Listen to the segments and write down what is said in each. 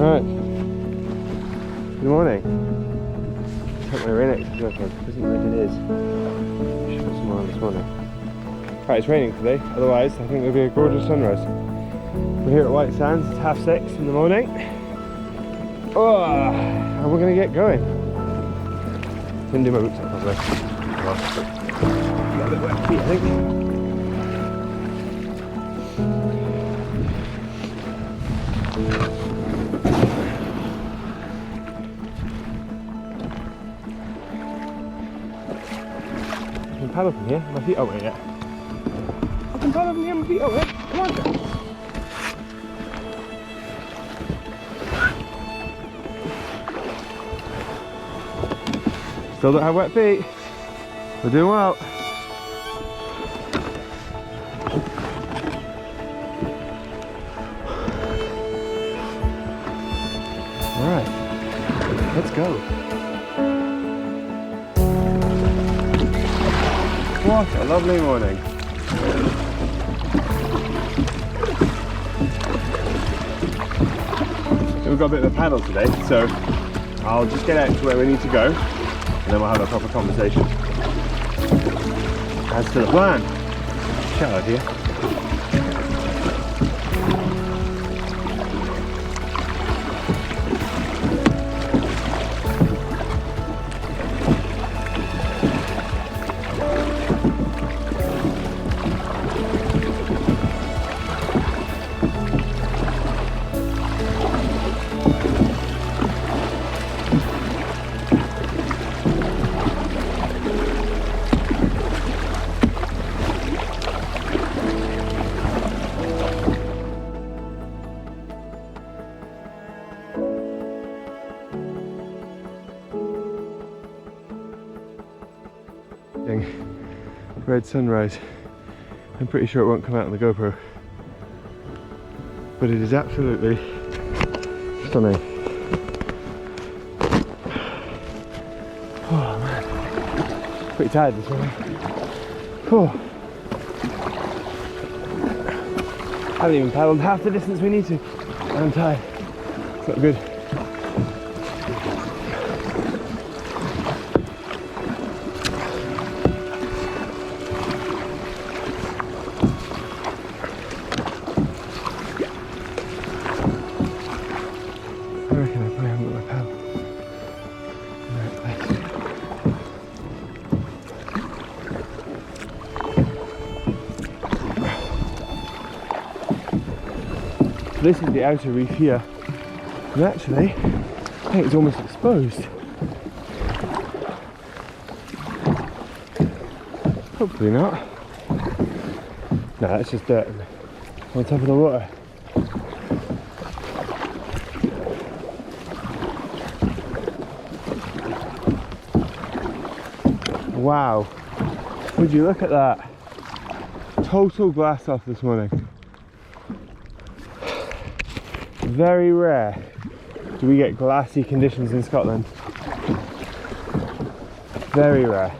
Right. Good morning. Took my rain exit off. It doesn't look like it is. Should put some more on this morning. Right, it's raining today. Otherwise, I think there'll be a gorgeous sunrise. We're here at Whitesands. It's 6:30 in the morning. Oh, and we're gonna get going. Didn't do my boots up properly. Got a bit wet feet, I think. I can paddle from here, my feet aren't wet yet. I can paddle from here, my feet aren't wet. Come on, girl. Still don't have wet feet. We're doing well. Alright, let's go. What a lovely morning. We've got a bit of a paddle today, so I'll just get out to where we need to go and then we'll have a proper conversation. As to the plan, shallow here. Red sunrise. I'm pretty sure it won't come out on the GoPro, but it is absolutely stunning. Oh man, pretty tired this morning. Oh. Haven't even paddled half the distance we need to. I'm tired. It's not good. This is the outer reef here, and actually, I think it's almost exposed. Hopefully not. No, that's just dirt on top of the water. Wow, would you look at that? Total glass off this morning. Very rare do we get glassy conditions in Scotland. Very rare.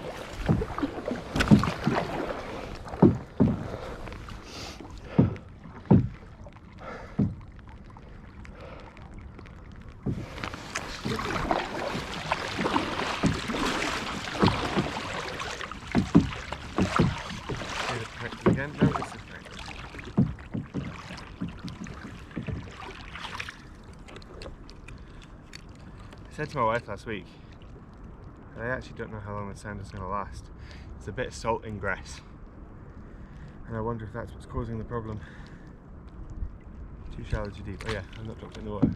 Again? No, this is correct. I said to my wife last week, I actually don't know how long the sound is going to last. It's a bit of salt ingress, and I wonder if that's what's causing the problem. Too shallow, too deep. Oh yeah, I'm not dropped in the water.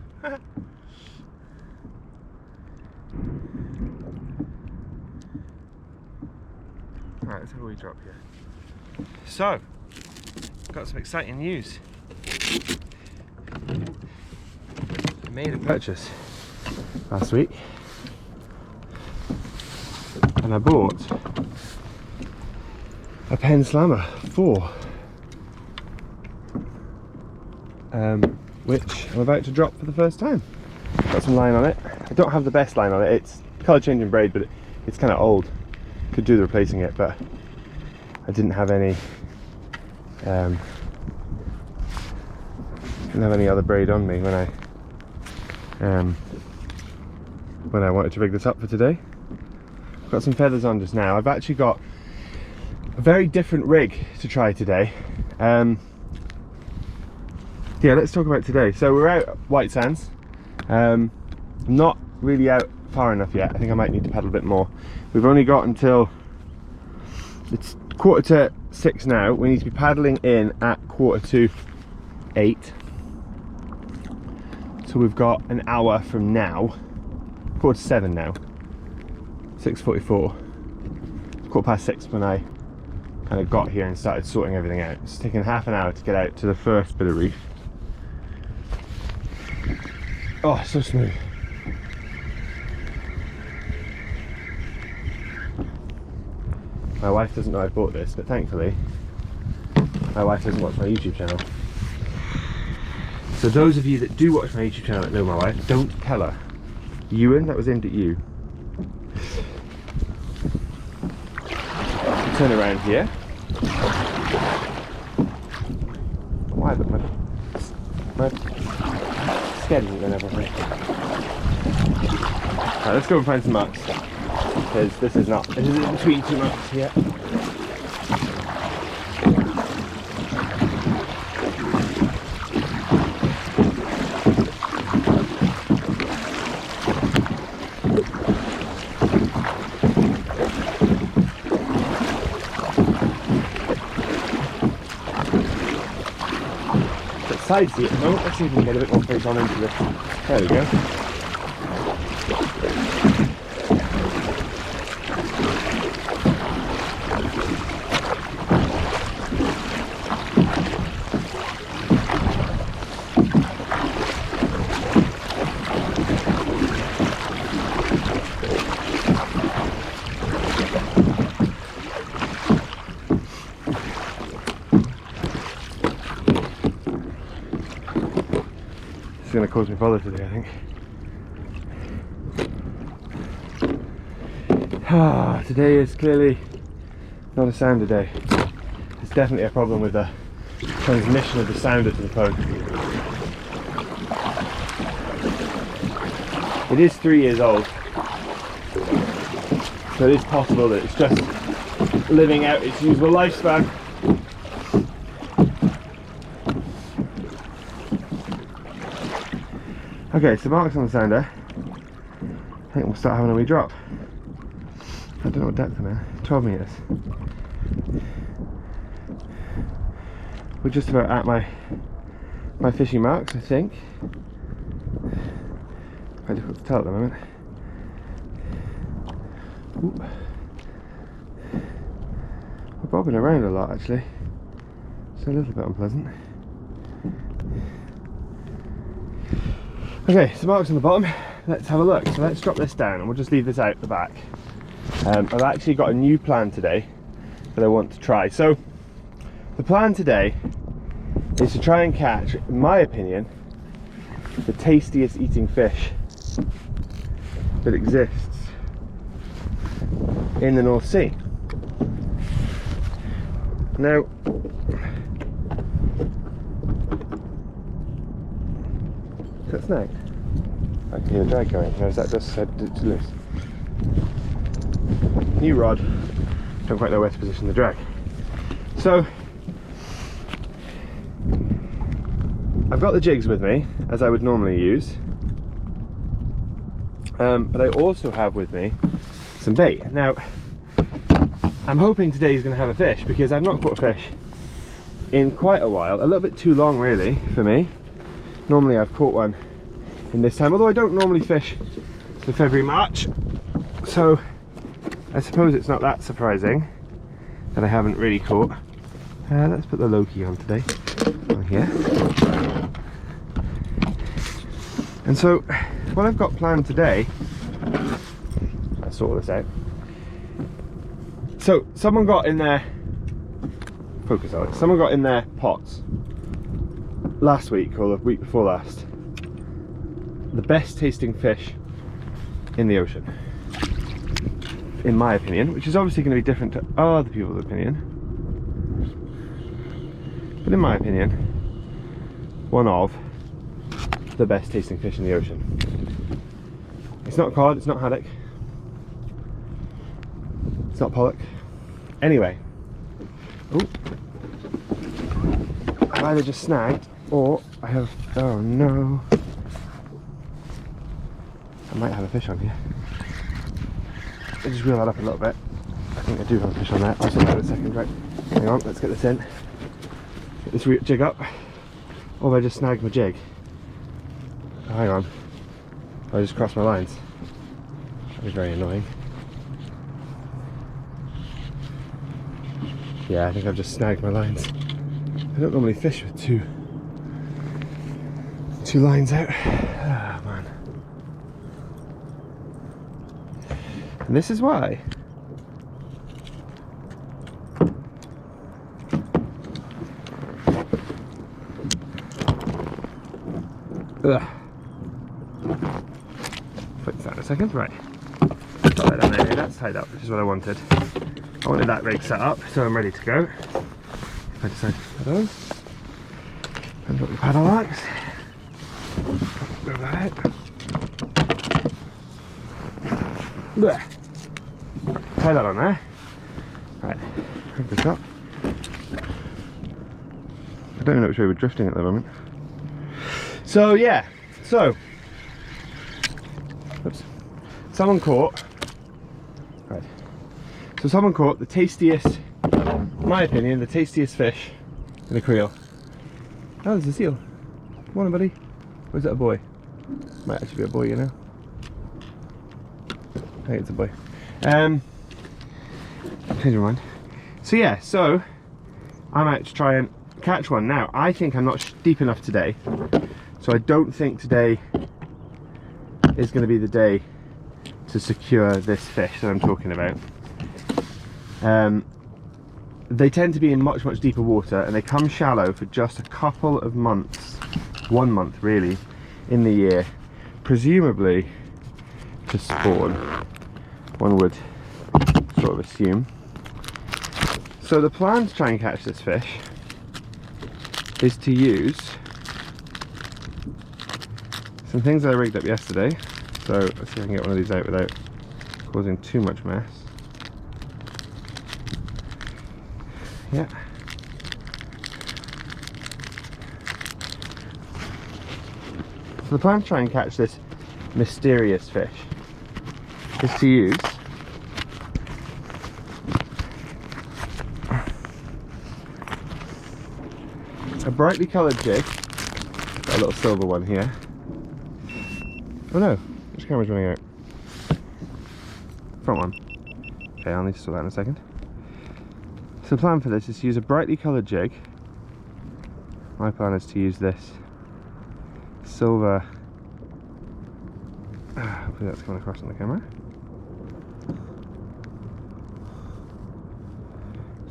Right, let's have a wee drop here. So, got some exciting news. I made a purchase last week and I bought a Penn Slammer 4, which I'm about to drop for the first time. Got some line on it. I don't have the best line on it. It's colour changing braid, but it's kind of old. Could do the replacing it, but I didn't have any other braid on me when I when I wanted to rig this up for today. Got some feathers on just now. I've actually got a very different rig to try today. Yeah, let's talk about today. So we're out at Whitesands. Not really out far enough yet. I think I might need to paddle a bit more. We've only got until, it's 6:45 now. We need to be paddling in at 7:45. So we've got an hour from now. 7:45 now. 6:44. 6:15 when I kind of got here and started sorting everything out. It's taken half an hour to get out to the first bit of reef. Oh, so smooth. My wife doesn't know I bought this, but thankfully my wife doesn't watch my YouTube channel. So those of you that do watch my YouTube channel that know my wife, don't tell her. Ewan, that was aimed at you. Turn around here. Why? But my skin isn't going everything. Right, let's go and find some marks, because this is in between two marks yet. Side seat at the moment. Let's see if we can get a bit more face on into this. There we go. It's going to cause me bother today, I think. Today is clearly not a sounder day. There's definitely a problem with the transmission of the sounder to the phone. It is 3 years old, so it is possible that it's just living out its usable lifespan. Okay, so marks on the sounder. I think we'll start having a wee drop. I don't know what depth I'm in. 12 metres. We're just about at my fishing marks, I think. Quite difficult to tell at the moment. Ooh. We're bobbing around a lot actually. It's a little bit unpleasant. Okay, so marks on the bottom, let's have a look. So let's drop this down and we'll just leave this out the back. I've actually got a new plan today that I want to try. So the plan today is to try and catch, in my opinion, the tastiest eating fish that exists in the North Sea. Now, is that snagged? I can hear the drag going. No, is that just it's loose? New rod. Don't quite know where to position the drag. So, I've got the jigs with me, as I would normally use. But I also have with me some bait. Now, I'm hoping today is going to have a fish, because I've not caught a fish in quite a while. A little bit too long, really, for me. Normally I've caught one in this time, although I don't normally fish for February, March, so I suppose it's not that surprising that I haven't really caught. Let's put the low key on today, on here. And so what I've got planned today, I'll sort this out. So someone got in their, focus on it, someone got in their pots last week or the week before last the best tasting fish in the ocean, in my opinion, which is obviously going to be different to other people's opinion, but in my opinion, one of the best tasting fish in the ocean. It's not cod, it's not haddock. It's not pollock. Anyway. Oh. I've either just snagged or I have, oh no. I might have a fish on here. I'll just reel that up a little bit. I think I do have a fish on there. I'll sort that in a second, right? Hang on, let's get this in. Get this jig up. Or have I just snagged my jig? Oh, hang on. I just crossed my lines. That was very annoying. Yeah, I think I've just snagged my lines. I don't normally fish with two lines out. Ah, man. And this is why. Ugh. Put that in a second, right. Put that down there, that's tied up, which is what I wanted. I wanted that rig set up, so I'm ready to go. If I decide to put that on. And put the paddle locks. Move that out. Blech. Tie that on there. Right, hook this up. I don't know which way we're drifting at the moment. So yeah, oops, someone caught, right, so someone caught the tastiest, in my opinion, the tastiest fish in a creel. Oh, there's a seal. Come on, buddy. Or is that a boy? Might actually be a boy, you know. I think it's a boy. Change my mind. So yeah, so I might try and catch one. Now, I think I'm not deep enough today. So I don't think today is going to be the day to secure this fish that I'm talking about. They tend to be in much deeper water, and they come shallow for just a couple of months, 1 month really, in the year, presumably to spawn, one would sort of assume. So the plan to try and catch this fish is to use some things I rigged up yesterday. So let's see if I can get one of these out without causing too much mess. Yeah. So the plan to try and catch this mysterious fish is to use a brightly coloured jig. Got a little silver one here. Oh no, which camera's running out? Front one. Okay, I'll need to sort that in a second. So the plan for this is to use a brightly coloured jig. My plan is to use this silver, hopefully that's coming across on the camera.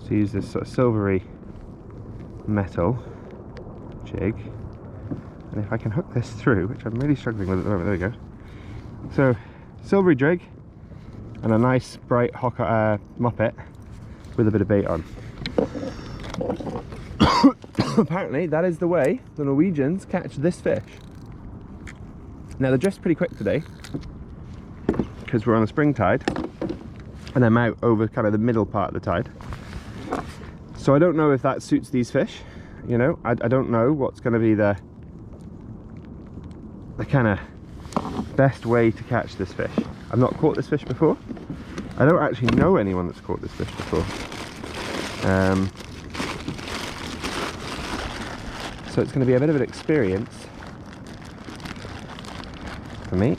So use this sort of silvery metal jig, and if I can hook this through, which I'm really struggling with at the moment, there we go. So silvery jig and a nice bright muppet with a bit of bait on. Apparently that is the way the Norwegians catch this fish. Now the drift's pretty quick today because we're on a spring tide and I'm out over kind of the middle part of the tide. So I don't know if that suits these fish, you know. I don't know what's going to be the kind of best way to catch this fish. I've not caught this fish before. I don't actually know anyone that's caught this fish before. So it's going to be a bit of an experience for me.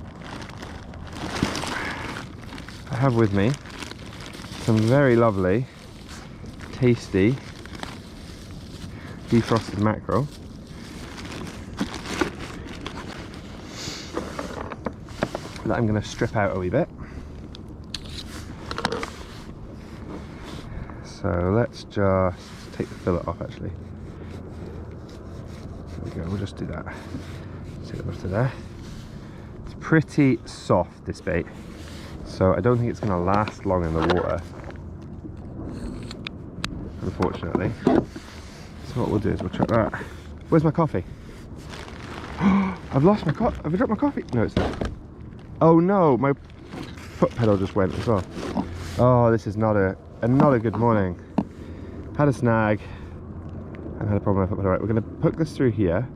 I have with me some very lovely, tasty, defrosted mackerel. That I'm going to strip out a wee bit. So let's just take the fillet off actually. There we go, we'll just do that. Take it off to there. It's pretty soft, this bait, so I don't think it's going to last long in the water, unfortunately. So what we'll do is we'll chuck that. Where's my coffee? I've lost my coffee. Have I dropped my coffee? No, it's not. Oh no, my foot pedal just went as well. Oh, this is not a good morning. Had a snag and had a problem with my foot pedal. Right, we're going to hook this through here.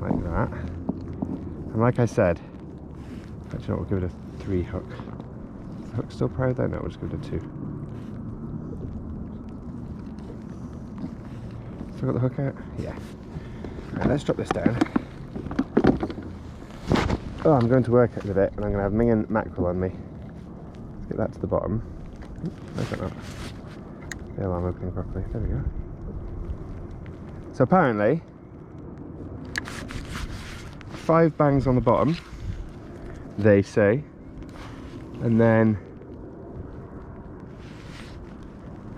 Like that. And like I said, actually we'll give it a 3 hook. Is the hook still pried there? No, we'll just give it a 2. Still got the hook out? Yeah. Right, let's drop this down. Oh, I'm going to work it in a bit and I'm going to have minging mackerel on me. Let's get that to the bottom. Oops, no, not. The alarm opening properly. There we go. So apparently, 5 bangs on the bottom, they say, and then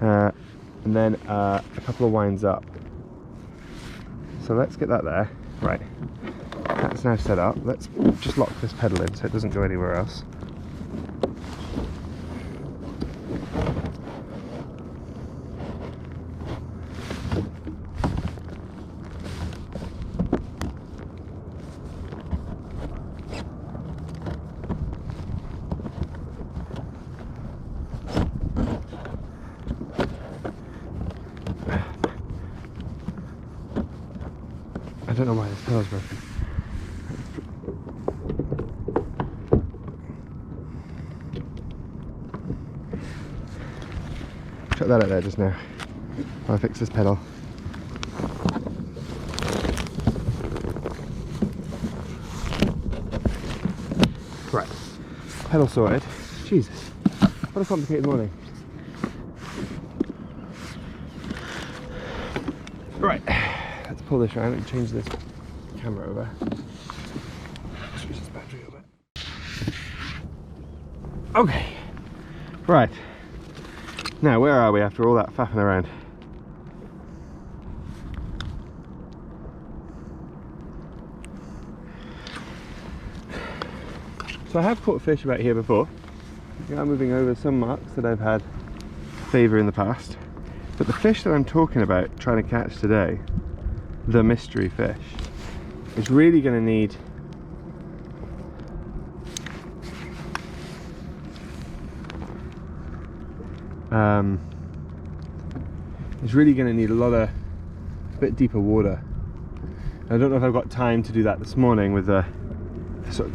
a couple of winds up. So let's get that there. Right, that's now set up. Let's just lock this pedal in so it doesn't go anywhere else. I don't know why this pedal's broken. Chuck that out there just now while I fix this pedal. Right, pedal sorted. Jesus, what a complicated morning. Right. Let's pull this around and change this camera over. Switch this battery over. Okay. Right. Now, where are we after all that faffing around? So I have caught fish about here before. We are moving over some marks that I've had favour in the past. But the fish that I'm talking about trying to catch today, the mystery fish, is really going to need a bit deeper water. I don't know if I've got time to do that this morning with the sort of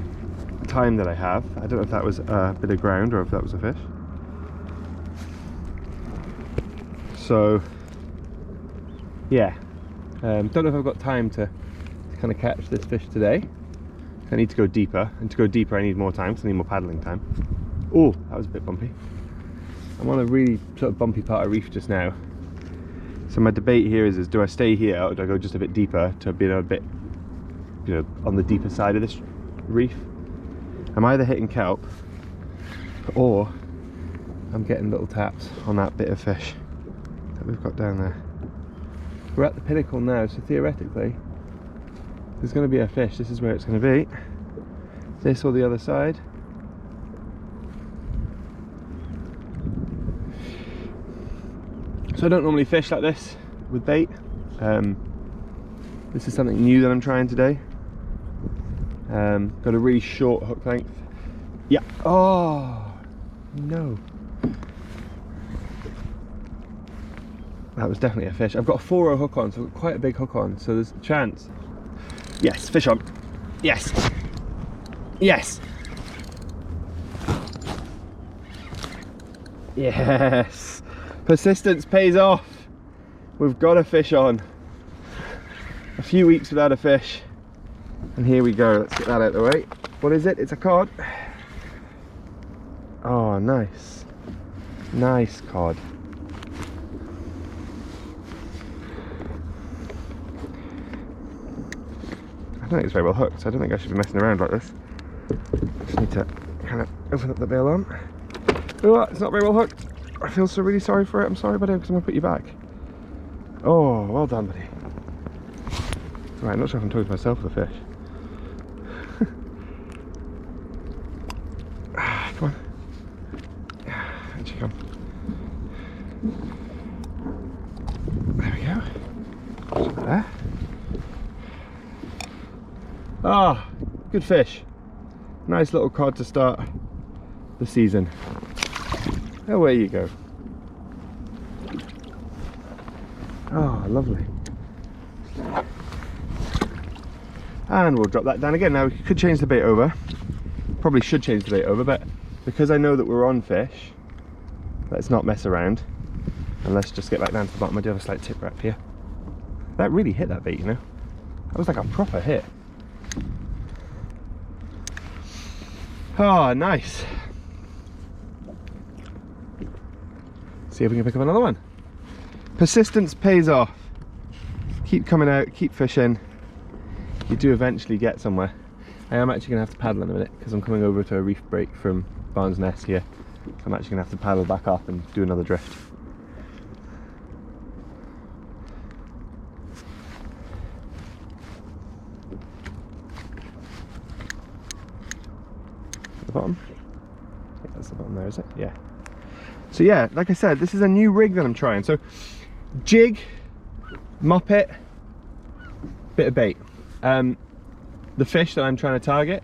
time that I have. I don't know if that was a bit of ground or if that was a fish. So yeah, don't know if I've got time to kind of catch this fish today. I need to go deeper, and to go deeper I need more time, so I need more paddling time. Oh, that was a bit bumpy. I'm on a really sort of bumpy part of reef just now. So my debate here is do I stay here or do I go just a bit deeper to be a bit, you know, on the deeper side of this reef? I'm either hitting kelp or I'm getting little taps on that bit of fish that we've got down there. We're at the pinnacle now, so theoretically there's going to be a fish. This is where it's going to be. This or the other side. So I don't normally fish like this with bait. This is something new that I'm trying today. Got a really short hook length. Yeah. Oh no. That was definitely a fish. I've got a 4-0 hook on, so I've got quite a big hook on, so there's a chance. Yes, fish on. Yes. Yes. Yes. Persistence pays off. We've got a fish on. A few weeks without a fish. And here we go. Let's get that out of the way. What is it? It's a cod. Oh, nice. Nice cod. I don't think it's very well hooked, so I don't think I should be messing around like this. I just need to kind of open up the bail arm. Oh, it's not very well hooked. I feel so really sorry for it. I'm sorry, buddy, because I'm going to put you back. Oh, well done, buddy. Right, I'm not sure if I'm talking to myself or the fish. Come on. How'd you come? There we go. There. Ah, good fish. Nice little cod to start the season. Away you go. Oh, lovely. And we'll drop that down again. Now we could change the bait over. Probably should change the bait over, but because I know that we're on fish, let's not mess around. And let's just get back down to the bottom. I do have a slight tip wrap here. That really hit that bait, you know. That was like a proper hit. Oh, nice. See if we can pick up another one. Persistence pays off. Keep coming out, keep fishing. You do eventually get somewhere. I am actually going to have to paddle in a minute because I'm coming over to a reef break from Barnes Nest here. I'm actually going to have to paddle back up and do another drift. The bottom? I think that's the bottom there, is it? Yeah. So yeah, like I said, this is a new rig that I'm trying. So jig, moppet, bit of bait. The fish that I'm trying to target,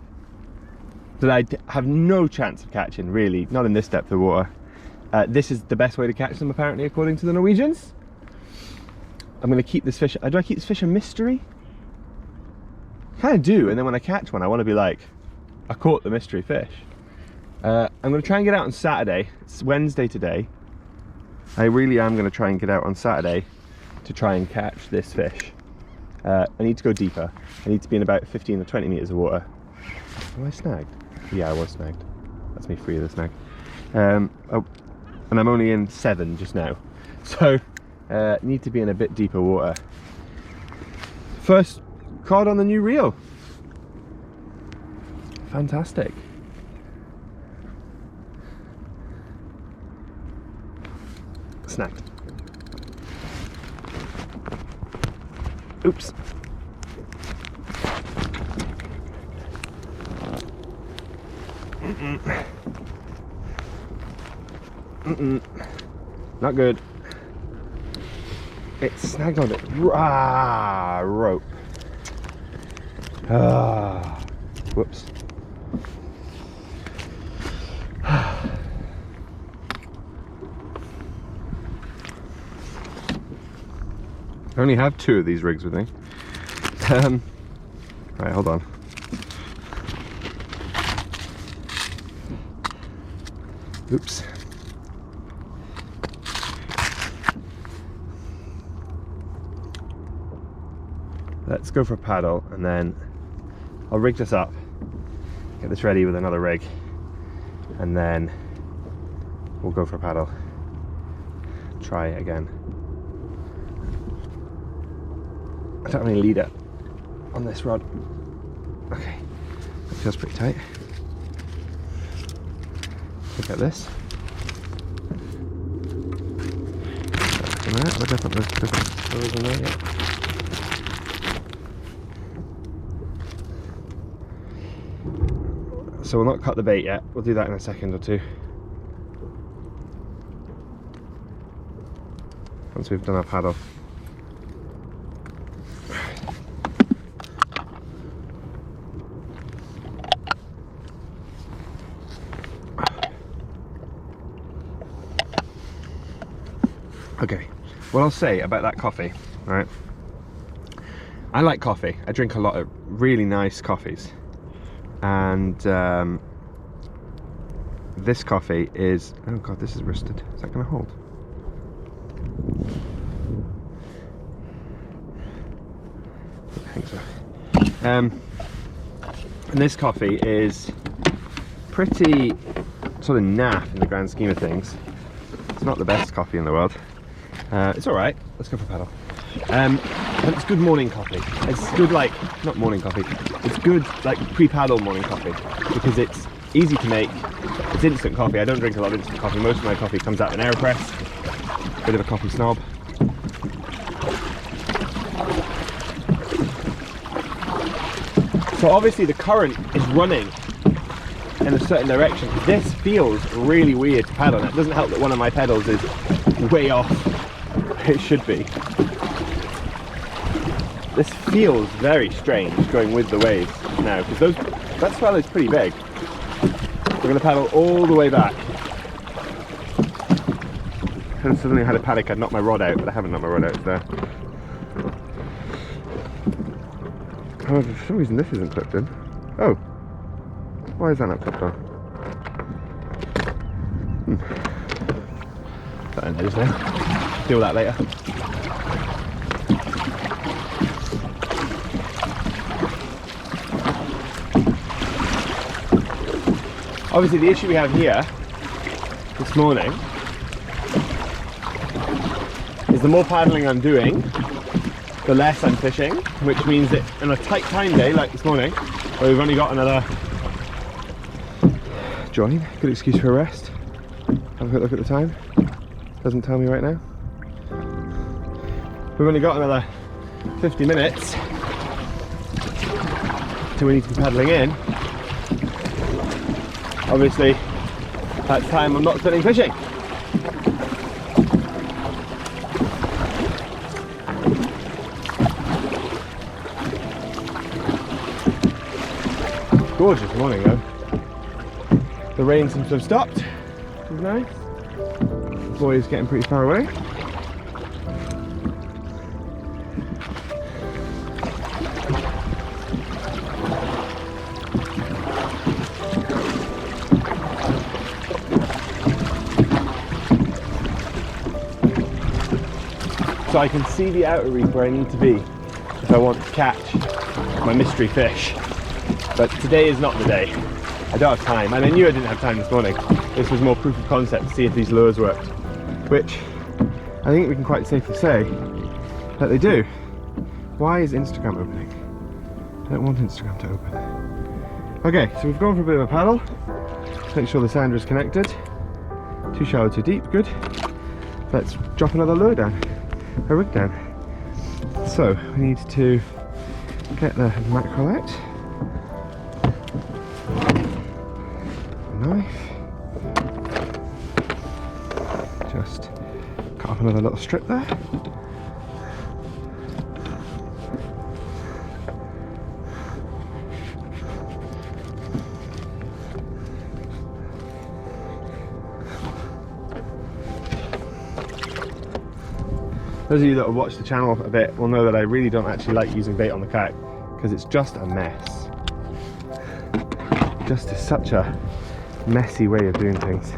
that I have no chance of catching, really, not in this depth of water. This is the best way to catch them, apparently, according to the Norwegians. I'm going to keep this fish. Do I keep this fish a mystery? Kind of do, and then when I catch one, I want to be like, I caught the mystery fish. I'm going to try and get out on Saturday. It's Wednesday today. I really am going to try and get out on Saturday to try and catch this fish. I need to go deeper. I need to be in about 15 or 20 meters of water. Am I snagged? Yeah, I was snagged. That's me free of the snag. Oh, and I'm only in 7 just now. So, need to be in a bit deeper water. First cod on the new reel. Fantastic. Snagged. Oops. Not good. It's snagged on it. Ah, rope. Ah, whoops. I only have 2 of these rigs with me. Right, hold on. Oops. Let's go for a paddle and then I'll rig this up, get this ready with another rig, and then we'll go for a paddle. Try it again. I don't have any leader on this rod. Okay, that feels pretty tight. Look at this. We'll definitely those in there, yeah. So we'll not cut the bait yet. We'll do that in a second or two. Once we've done our paddle. Okay, what I'll say about that coffee, right? I like coffee. I drink a lot of really nice coffees. And this coffee is, oh god, this is rusted. Is that going to hold? I think so. And this coffee is pretty sort of naff in the grand scheme of things. It's not the best coffee in the world. It's alright, let's go for a paddle. But it's good morning coffee. It's good, like, not morning coffee, it's good like pre-paddle morning coffee because it's easy to make. It's instant coffee. I don't drink a lot of instant coffee. Most of my coffee comes out of an AeroPress. Bit of a coffee snob. So obviously the current is running in a certain direction. This feels really weird to paddle, and it doesn't help that one of my pedals is way off where it should be. This feels very strange going with the waves now, because that swell is pretty big. We're going to paddle all the way back. And suddenly I had a panic, I'd knocked my rod out, but I haven't knocked my rod out, it's there. However, for some reason this isn't clipped in. Oh, why is that not clipped on? That ended now. Deal with that later. Obviously the issue we have here this morning is the more paddling I'm doing, the less I'm fishing, which means that in a tight time day like this morning, where we've only got another join, good excuse for a rest. Have a quick look at the time. Doesn't tell me right now. We've only got another 50 minutes till we need to be paddling in. Obviously, that's time I'm not spending fishing. Gorgeous morning though. The rain seems to have stopped, which is nice. The boy is getting pretty far away. So I can see the outer reef where I need to be if I want to catch my mystery fish. But today is not the day. I don't have time, and I knew I didn't have time this morning. This was more proof of concept to see if these lures worked, which I think we can quite safely say that they do. Why is Instagram opening? I don't want Instagram to open. Okay, so we've gone for a bit of a paddle. Let's make sure the sounder is connected. Too shallow, too deep, good. Let's drop another lure down, a rig down. So we need to get the mackerel out. Knife. Just cut off another little strip there. Those of you that have watched the channel a bit will know that I really don't actually like using bait on the kayak because it's just a mess. Just is such a messy way of doing things.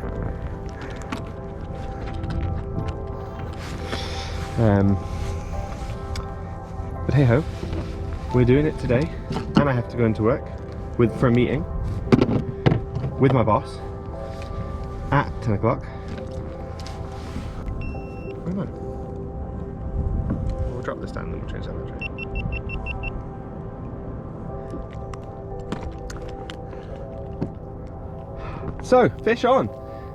But hey ho, we're doing it today, and I have to go into work for a meeting with my boss at 10 o'clock. Where am I? We'll drop this down and then we'll change that later. So, fish on.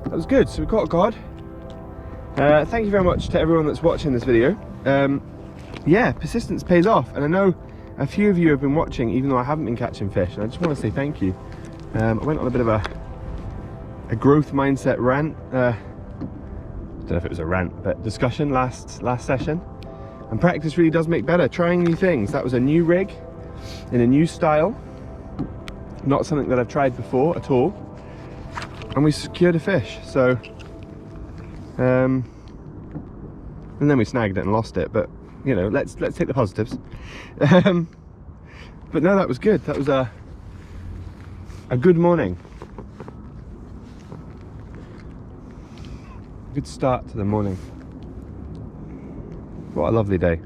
That was good. So we caught a cod. Thank you very much to everyone that's watching this video. Yeah, persistence pays off, and I know a few of you have been watching even though I haven't been catching fish, and I just want to say thank you. I went on a bit of a growth mindset rant. I don't know if it was a rant, but discussion last session. And practice really does make better. Trying new things. That was a new rig in a new style. Not something that I've tried before at all. And we secured a fish. So, and then we snagged it and lost it. But you know, let's take the positives. But no, that was good. That was a good morning. Good start to the morning. What a lovely day.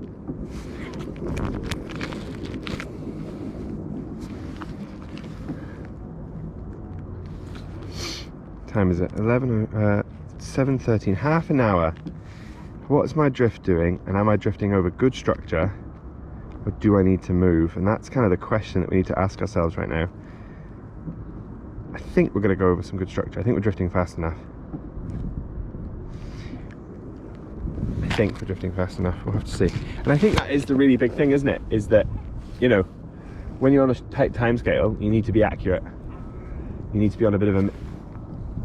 Time is it? 7:13, half an hour. What's my drift doing, and am I drifting over good structure, or do I need to move? And that's kind of the question that we need to ask ourselves right now. I think we're going to go over some good structure. I think we're drifting fast enough. I think we're drifting fast enough. We'll have to see. And I think that is the really big thing, isn't it? Is that, you know, when you're on a tight time scale, you need to be accurate. You need to be on a bit of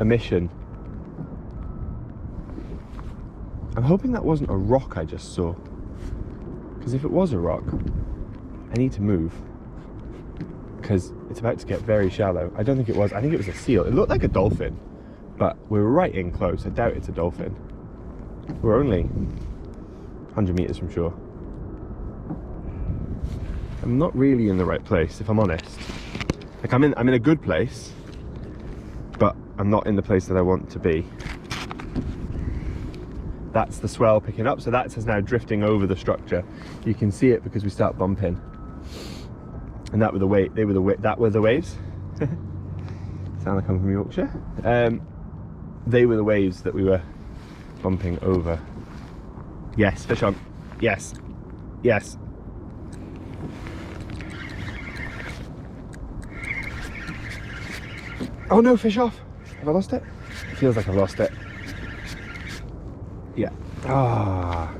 a mission. I'm hoping that wasn't a rock I just saw, because if it was a rock, I need to move because it's about to get very shallow. I don't think it was. I think it was a seal. It looked like a dolphin, but we're right in close. I doubt it's a dolphin. We're only 100 meters from shore. I'm not really in the right place, if I'm honest. Like I'm in a good place, but I'm not in the place that I want to be. That's the swell picking up, so that's now drifting over the structure. You can see it because we start bumping. And that were the that were the waves. Sound like I'm from Yorkshire. They were the waves that we were bumping over. Yes, fish on. Yes. Yes. Oh no, fish off. Have I lost it? It feels like I've lost it. Yeah. Ah.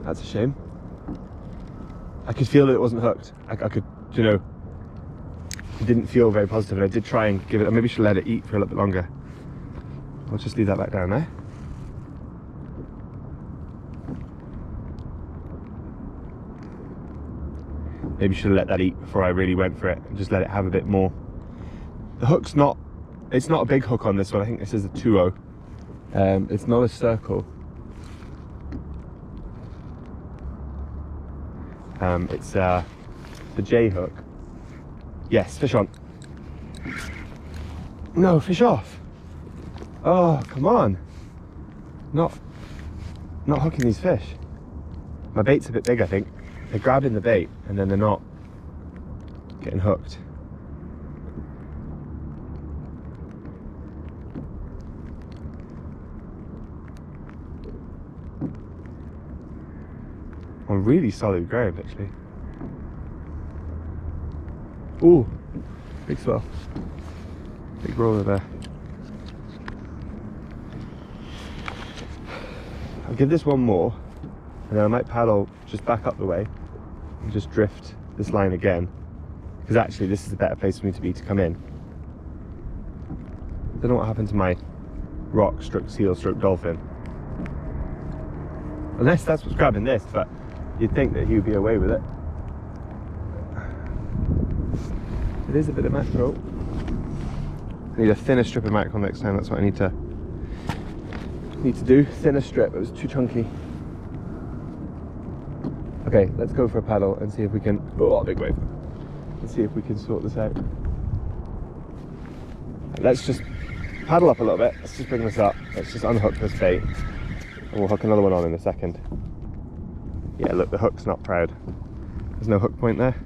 That's a shame. I could feel that it wasn't hooked. I could, you know, it didn't feel very positive, and I did try and give it, maybe I should let it eat for a little bit longer. I'll just leave that back down there. Maybe should have let that eat before I really went for it and just let it have a bit more. The hook's not, it's not a big hook on this one. I think this is a 2-0. It's not a circle. It's the J hook. Yes, fish on. No, fish off. Oh, come on. Not hooking these fish. My bait's a bit big, I think. They're grabbing the bait and then they're not getting hooked. On really solid ground, actually. Ooh, big swell. Big roller there. I'll give this one more, and then I might paddle just back up the way and just drift this line again, because actually this is a better place for me to be to come in. Don't know what happened to my rock stroke seal stroke dolphin, unless that's what's grabbing this, but you'd think that he would be away with it. It is a bit of mackerel. I need a thinner strip of mackerel next time. That's what I need to do. Thinner strip. It was too chunky. Okay, let's go for a paddle and see if we can. Oh, big wave. Let's see if we can sort this out. Let's just paddle up a little bit. Let's just bring this up. Let's just unhook this bait, and we'll hook another one on in a second. Yeah, look, the hook's not proud. There's no hook point there.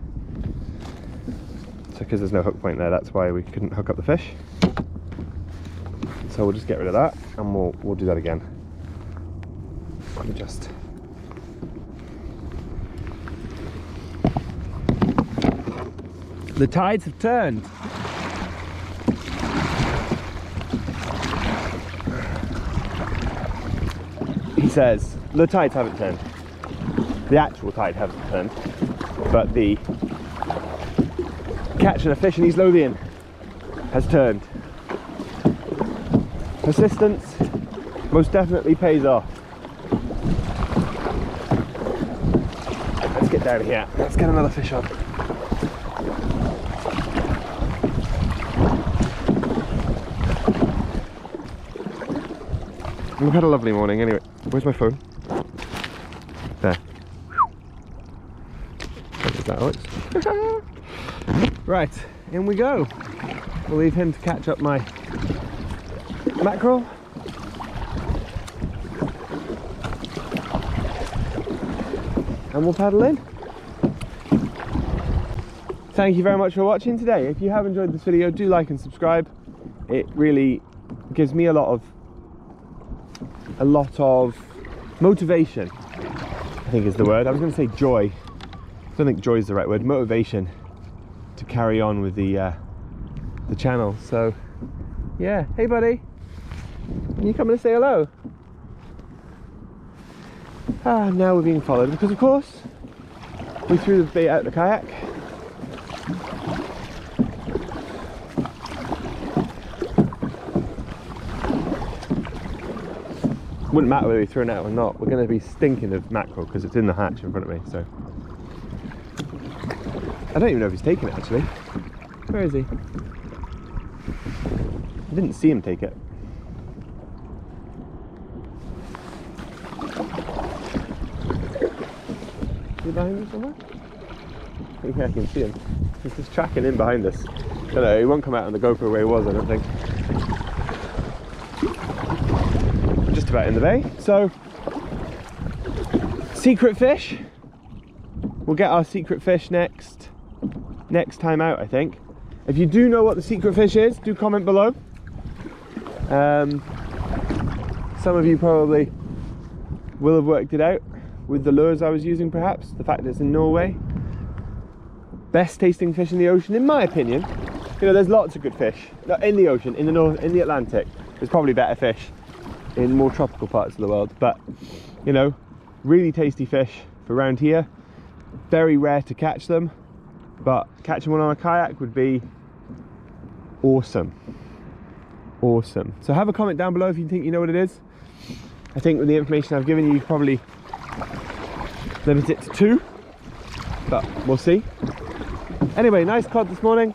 So because there's no hook point there, that's why we couldn't hook up the fish. So we'll just get rid of that, and we'll do that again. Let me just. The tides have turned. He says the tides haven't turned. The actual tide hasn't turned, but the catching a fish in East Lothian has turned. Persistence most definitely pays off. Let's get down here. Let's get another fish on. We've had a lovely morning anyway. Where's my phone? There. Is that Alex? Right, in we go. We'll leave him to catch up my mackerel. And we'll paddle in. Thank you very much for watching today. If you have enjoyed this video, do like and subscribe. It really gives me a lot of motivation, I think is the word. I was going to say joy. I don't think joy is the right word. Motivation to carry on with the channel. So yeah, hey buddy, can you come and say hello? Now we're being followed because of course we threw the bait out of the kayak. Wouldn't matter whether we throw it out or not. We're going to be stinking of mackerel because it's in the hatch in front of me. So I don't even know if he's taking it actually. Where is he? I didn't see him take it. Is he behind me somewhere? Yeah, I can see him. He's just tracking in behind us. I don't know, he won't come out on the GoPro where he was, I don't think. Just about in the bay. So, secret fish. We'll get our secret fish next time out, I think. If you do know what the secret fish is, do comment below. Some of you probably will have worked it out with the lures I was using, perhaps. The fact that it's in Norway. Best tasting fish in the ocean, in my opinion. You know, there's lots of good fish in the ocean, in the Atlantic. There's probably better fish in more tropical parts of the world, but you know, really tasty fish for around here. Very rare to catch them, but catching one on a kayak would be awesome. Awesome. So have a comment down below if you think you know what it is. I think with the information I've given you, you probably limit it to 2, but we'll see. Anyway, nice cod this morning.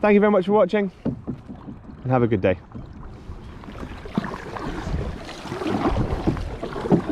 Thank you very much for watching and have a good day.